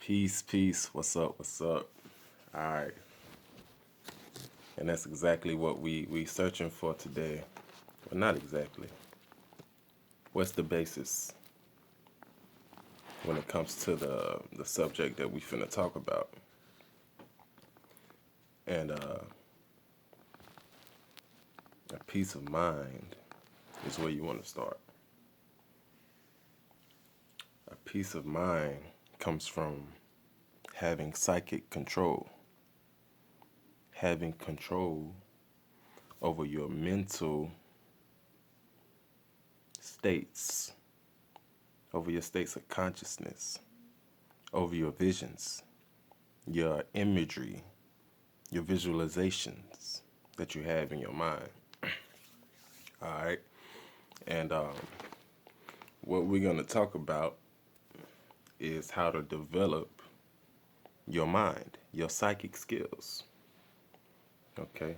Peace, peace. What's up? What's up? All right. And that's exactly what we searching for today. Well, not exactly. What's the basis when it comes to the subject that we finna talk about? And a peace of mind is where you want to start. A peace of mind comes from having psychic control, having control over your mental states, over your states of consciousness, over your visions, your imagery, your visualizations that you have in your mind. All right. And what we're going to talk about is how to develop your mind, your psychic skills. Okay.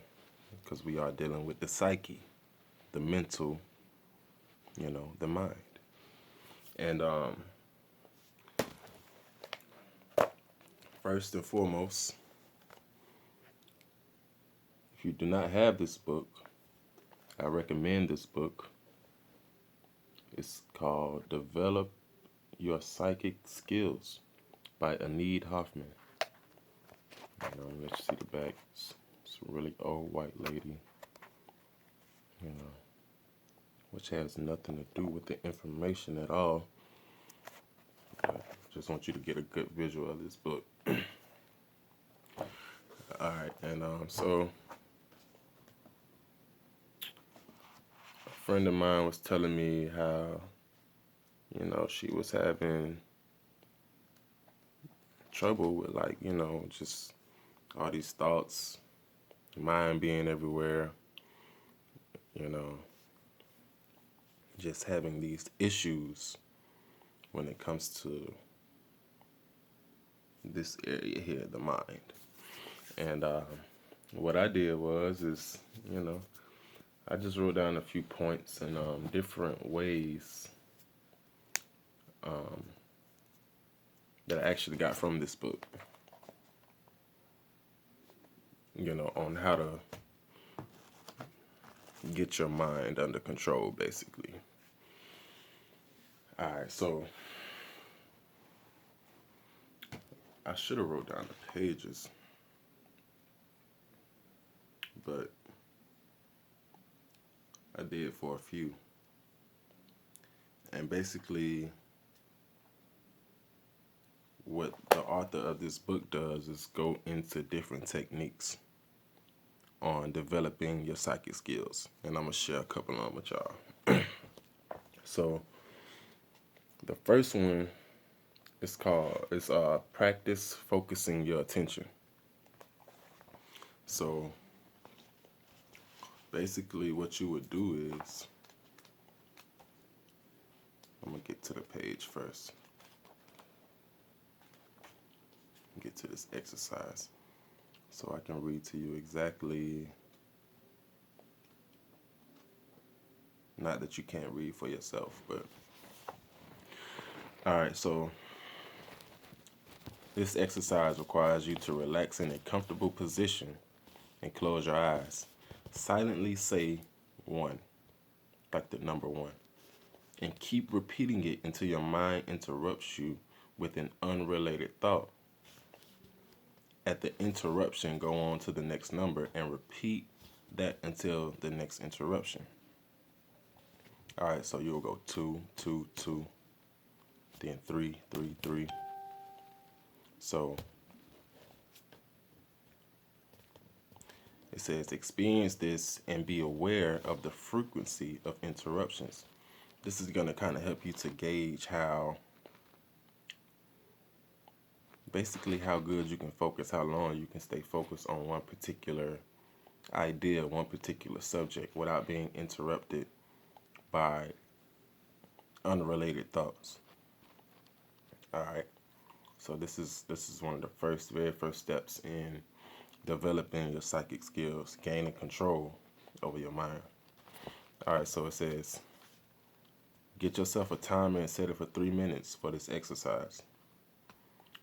Because we are dealing with the psyche, the mental, the mind. And first and foremost, if you do not have this book, I recommend this book. It's called Develop Your Psychic Skills by Enid Hoffman. Let you see the back. It's a really old white lady, which has nothing to do with the information at all. But just want you to get a good visual of this book. All right, and so a friend of mine was telling me how, she was having trouble with just all these thoughts, mind being everywhere, just having these issues when it comes to this area here, the mind. And what I did is, I just wrote down a few points and different ways that I actually got from this book, on how to get your mind under control, basically. All right, so I should have wrote down the pages, but I did for a few. And basically, what the author of this book does is go into different techniques on developing your psychic skills. And I'm going to share a couple of them with y'all. So, the first one is practice focusing your attention. So, basically what you would do is, I'm going to get to the page first. Get to this exercise so I can read to you exactly, not that you can't read for yourself, but all right, so this exercise requires you to relax in a comfortable position and close your eyes. Silently say 1, like the number 1, and keep repeating it until your mind interrupts you with an unrelated thought. At the interruption, go on to the next number and repeat that until the next interruption. All right, so you'll go 2, 2, 2, then 3, 3, 3. So it says experience this and be aware of the frequency of interruptions. This is going to kind of help you to gauge basically how good you can focus, how long you can stay focused on one particular idea, one particular subject without being interrupted by unrelated thoughts. All right. So this is one of the very first steps in developing your psychic skills, gaining control over your mind. All right, so it says, get yourself a timer and set it for 3 minutes for this exercise.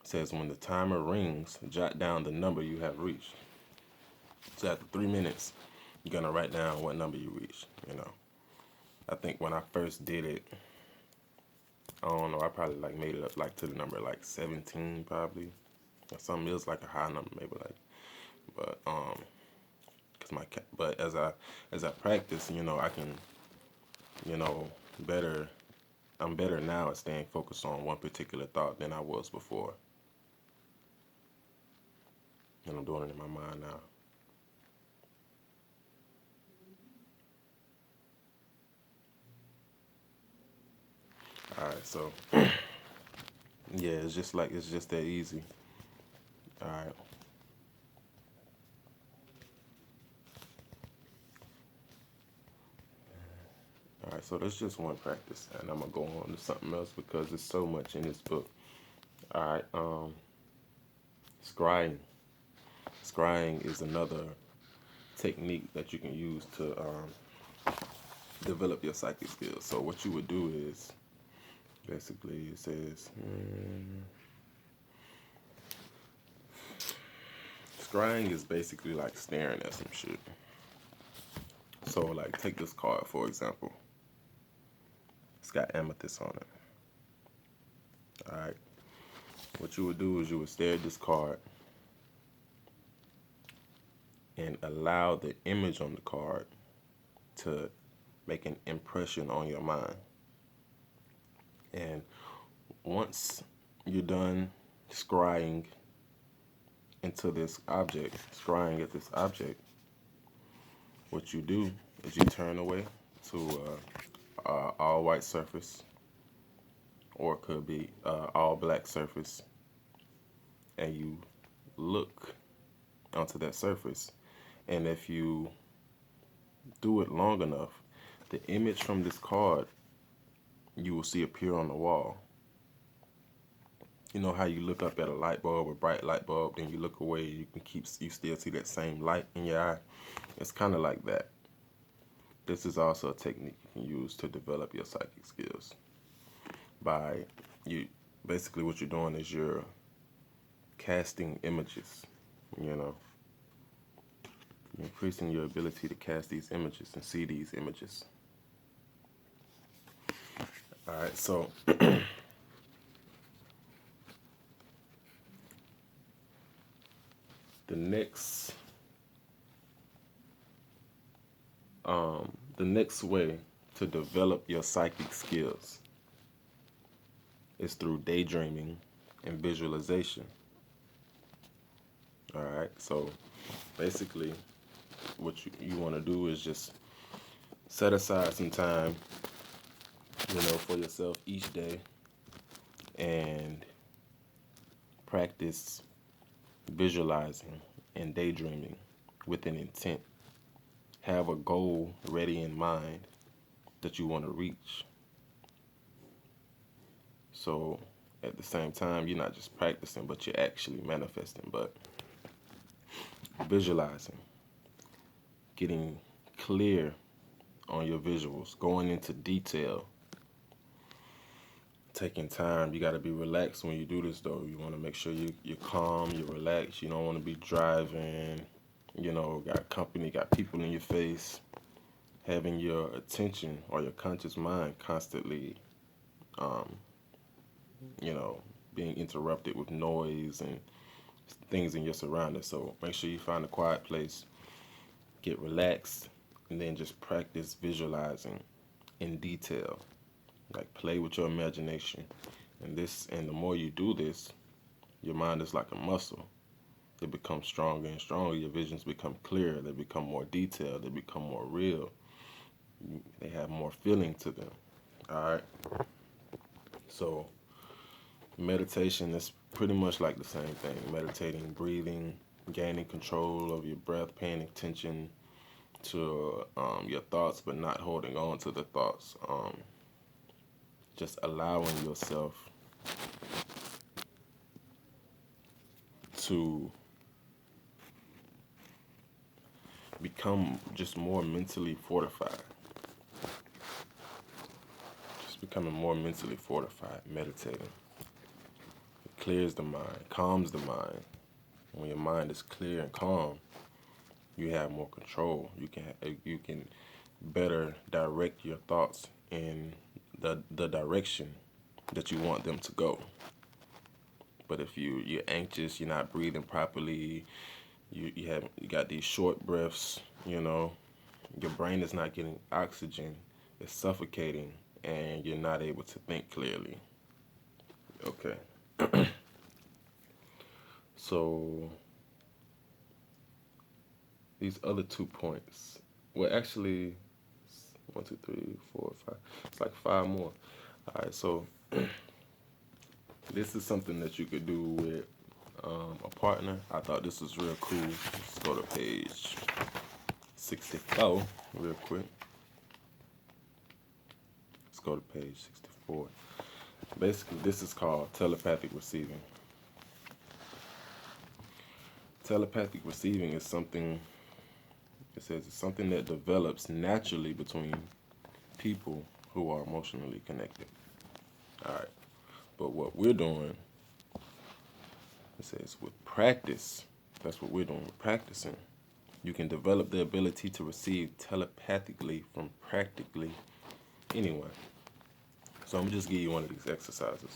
It says when the timer rings, jot down the number you have reached. So after 3 minutes, you're gonna write down what number you reached. I think when I first did it, I don't know, I probably like made it up like to the number like 17 probably, or something. It was like a high number maybe like, but but as I practice, I can, you know, better. I'm better now at staying focused on one particular thought than I was before, and I'm doing it in my mind now. All right, so yeah, it's just that easy. All right. All right, so that's just one practice, and I'm gonna go on to something else because there's so much in this book. All right, scrying. Scrying is another technique that you can use to develop your psychic skills. So what you would do is basically it says scrying is basically like staring at some shit. So like take this card for example. It's got amethyst on it. All right. What you would do is you would stare at this card and allow the image on the card to make an impression on your mind. And once you're done scrying into this object, scrying at this object, what you do is you turn away to all white surface, or it could be all black surface, and you look onto that surface. And if you do it long enough, the image from this card you will see appear on the wall. You know how you look up at a light bulb, a bright light bulb, then you look away, you still see that same light in your eye. It's kind of like that. This is also a technique you can use to develop your psychic skills. By you, basically what you're doing is you're casting images. You know, you're increasing your ability to cast these images and see these images. All right, so the next the next way to develop your psychic skills is through daydreaming and visualization. All right, so basically what you want to do is just set aside some time, for yourself each day and practice visualizing and daydreaming with an intent. Have a goal ready in mind that you want to reach. So at the same time, you're not just practicing, but you're actually manifesting, but visualizing, getting clear on your visuals, going into detail, taking time. You got to be relaxed when you do this, though. You want to make sure you're calm, you're relaxed. You don't want to be driving, got company, got people in your face. Having your attention or your conscious mind constantly, um, being interrupted with noise and things in your surroundings. So make sure you find a quiet place, get relaxed, and then just practice visualizing in detail. Like play with your imagination. And the more you do this, your mind is like a muscle. It becomes stronger and stronger. Your visions become clearer. They become more detailed. They become more real. They have more feeling to them. All right. So meditation is pretty much like the same thing. Meditating, breathing, gaining control of your breath, paying attention to your thoughts, but not holding on to the thoughts. Just allowing yourself to become just more mentally fortified. Just becoming more mentally fortified, meditating, clears the mind, calms the mind. When your mind is clear and calm, you have more control. You can better direct your thoughts in the direction that you want them to go. But if you're anxious, you're not breathing properly, you got these short breaths, your brain is not getting oxygen, it's suffocating, and you're not able to think clearly. Okay. So these other 2 points, well, actually, one, two, three, four, five. It's like five more. All right. So this is something that you could do with a partner. I thought this was real cool. Let's go to page 64 real quick. Let's go to page 64. Basically, this is called telepathic receiving. Telepathic receiving is something, it says it's something that develops naturally between people who are emotionally connected. All right. But what we're doing, it says with practice, that's what we're doing, we're practicing. You can develop the ability to receive telepathically from practically anyone. So I'm gonna just give you one of these exercises.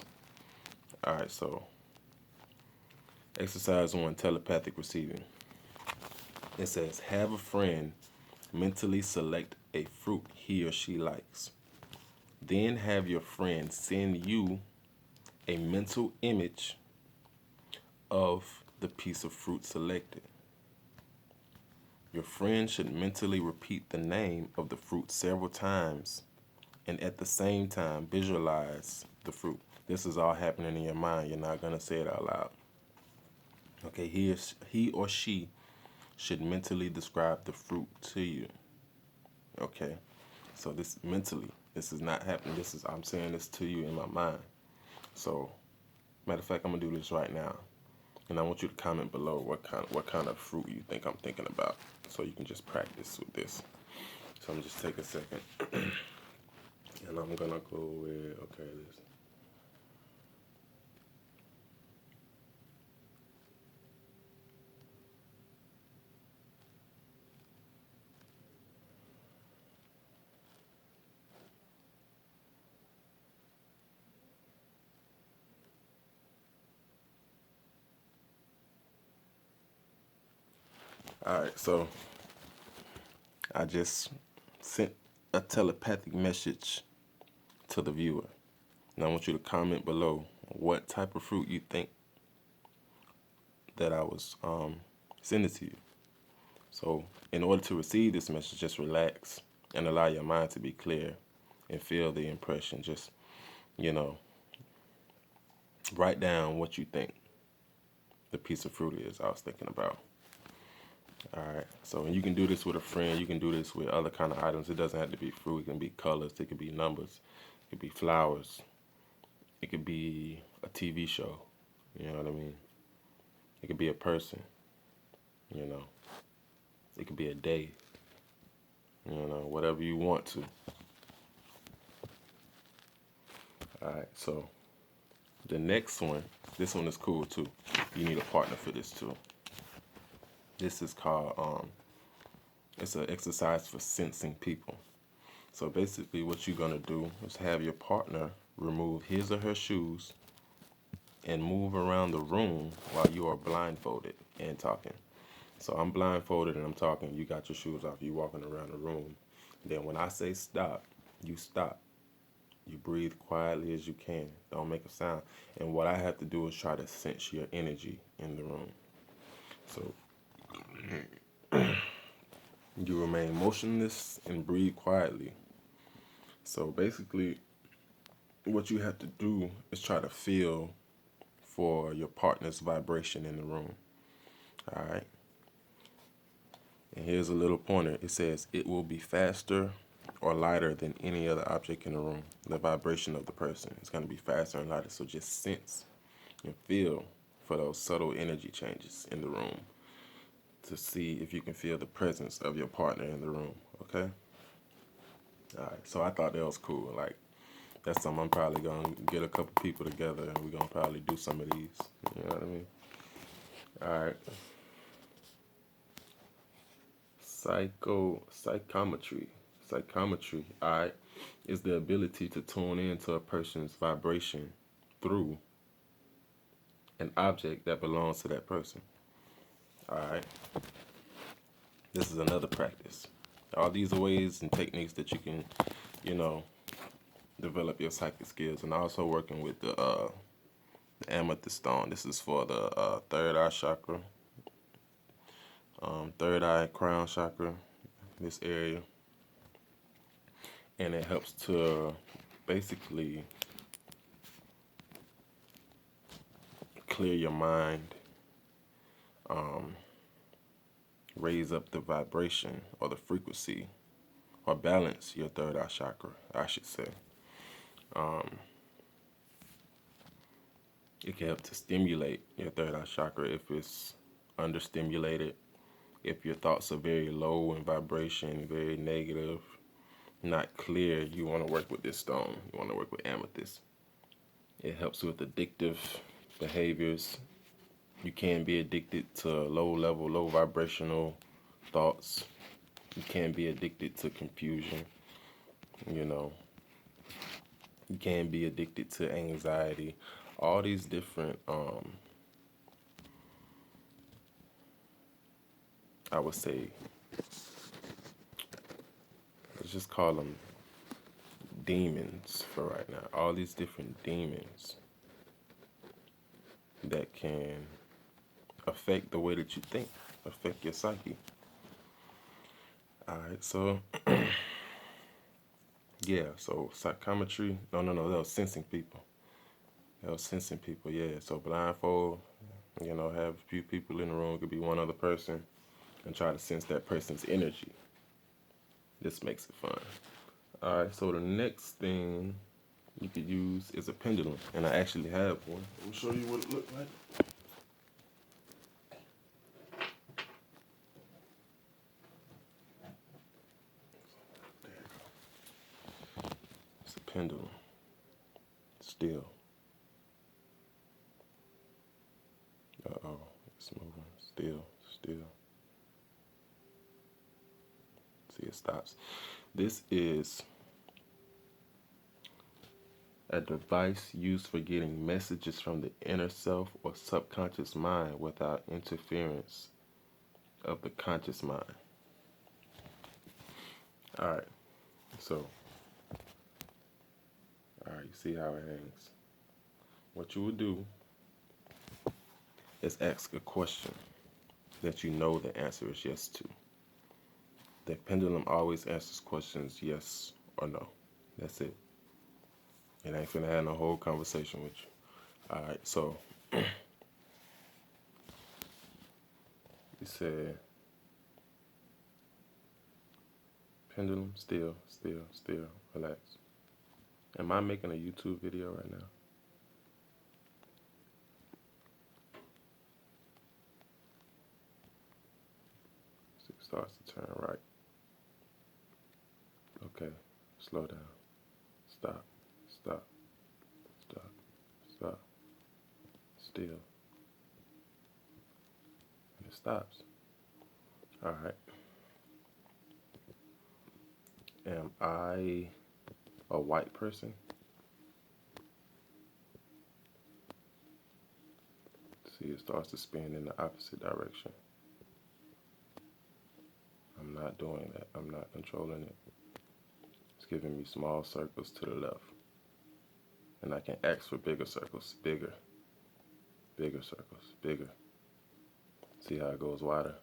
All right, so exercise 1, telepathic receiving. It says, have a friend mentally select a fruit he or she likes. Then have your friend send you a mental image of the piece of fruit selected. Your friend should mentally repeat the name of the fruit several times and at the same time visualize the fruit. This is all happening in your mind. You're not going to say it out loud. Okay, he or she should mentally describe the fruit to you. Okay, so this mentally, this is not happening. I'm saying this to you in my mind. So, matter of fact, I'm gonna do this right now, and I want you to comment below what kind of fruit you think I'm thinking about, so you can just practice with this. So I'm gonna just take a second, and I'm gonna go with this. All right, so I just sent a telepathic message to the viewer. And I want you to comment below what type of fruit you think that I was sending to you. So in order to receive this message, just relax and allow your mind to be clear and feel the impression. Just, you know, write down what you think the piece of fruit is I was thinking about. All right. So you can do this with a friend. You can do this with other kind of items. It doesn't have to be fruit. It can be colors. It could be numbers. It could be flowers. It could be a TV show. You know what I mean? It could be a person. You know. It could be a day. You know, whatever you want to. All right. So the next one, this one is cool too. You need a partner for this too. This is called, it's an exercise for sensing people. So basically what you're going to do is have your partner remove his or her shoes and move around the room while you are blindfolded and talking. So I'm blindfolded and I'm talking. You got your shoes off. You walking around the room. Then when I say stop, you stop. You breathe quietly as you can. Don't make a sound. And what I have to do is try to sense your energy in the room. So you remain motionless and breathe quietly. So basically, what you have to do is try to feel for your partner's vibration in the room. All right. And here's a little pointer. It says it will be faster or lighter than any other object in the room. The vibration of the person is going to be faster and lighter. So just sense and feel for those subtle energy changes in the room to see if you can feel the presence of your partner in the room. Okay. All right. So I thought that was cool. Like, That's something I'm probably gonna get a couple people together and we're gonna probably do some of these. You know what I mean? All right. Psychometry. Psychometry, all right, is the ability to tune into a person's vibration through an object that belongs to that person. All right. This is another practice. All these are ways and techniques that you can, you know, develop your psychic skills, and also working with the amethyst stone. This is for the third eye chakra, third eye crown chakra, this area, and it helps to basically clear your mind, raise up the vibration or the frequency, or balance your third eye chakra, I should say. It can help to stimulate your third eye chakra if it's understimulated, if your thoughts are very low in vibration, very negative, not clear. You want to work with this stone. You want to work with amethyst. It helps with addictive behaviors. You can be addicted to low level, low vibrational thoughts. You can be addicted to confusion. You know, you can be addicted to anxiety. All these different, I would say, let's just call them demons for right now. All these different demons that can affect the way that you think, affect your psyche. All right, so yeah, so psychometry. No, that was sensing people. That was sensing people. Yeah, so blindfold. You know, have a few people in the room. Could be one other person, and try to sense that person's energy. This makes it fun. All right, so the next thing you could use is a pendulum, and I actually have one. Let me show you what it looked like. It's a pendulum. Still. Uh-oh, it's moving. Still. See, it stops. This is a device used for getting messages from the inner self or subconscious mind without interference of the conscious mind. All right, so, all right, you see how it hangs. What you would do is ask a question that you know the answer is yes to. The pendulum always answers questions yes or no. That's it. It ain't finna have no whole conversation with you. All right, so you said pendulum, still, relax. Am I making a YouTube video right now? So it starts to turn right. Okay, slow down. Stop. Still. And it stops. All right. Am I a white person? See, it starts to spin in the opposite direction. I'm not doing that. I'm not controlling it. It's giving me small circles to the left. And I can ask for bigger circles. Bigger circles. Bigger. See how it goes wider?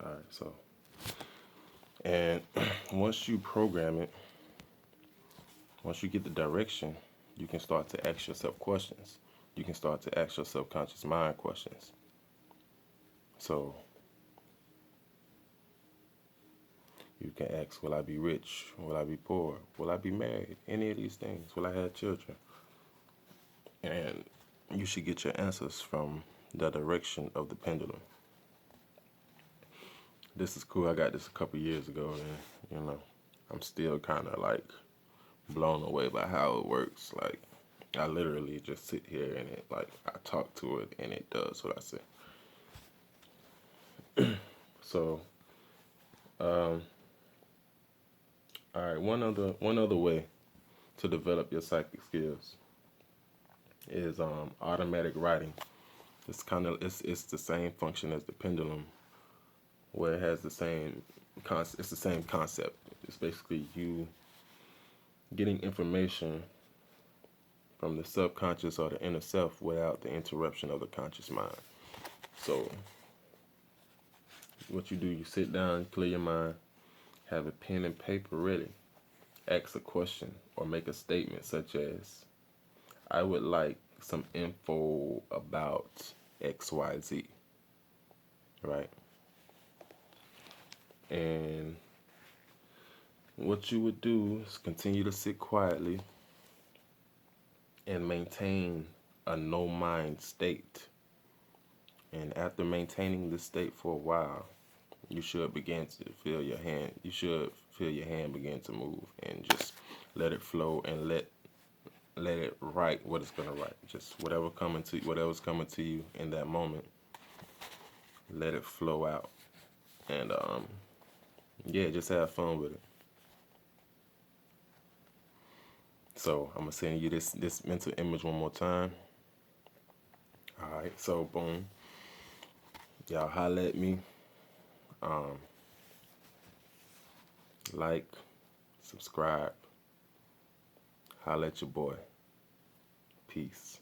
All right, so. And once you program it, once you get the direction, you can start to ask yourself questions. You can start to ask your subconscious mind questions. So you can ask, will I be rich? Will I be poor? Will I be married? Any of these things. Will I have children? And you should get your answers from the direction of the pendulum. This is cool. I got this a couple years ago, and I'm still kind of like blown away by how it works. Like, I literally just sit here and it, like, I talk to it and it does what I say. So, um, all right, one other way to develop your psychic skills is automatic writing. It's the same function as the pendulum, where it has the same concept. It's the same concept. It's basically you getting information from the subconscious or the inner self without the interruption of the conscious mind. So what you do, you sit down, clear your mind, have a pen and paper ready, ask a question or make a statement such as, I would like some info about XYZ, right? And what you would do is continue to sit quietly and maintain a no mind state. And after maintaining this state for a while, you should begin to feel your hand. You should feel your hand begin to move, and just let it flow and let it write what it's gonna write. Just whatever's coming to you in that moment, let it flow out. And yeah, just have fun with it. So I'm gonna send you this mental image one more time. All right. So boom, y'all holla at me. Um, like, subscribe. Holla at your boy. Peace.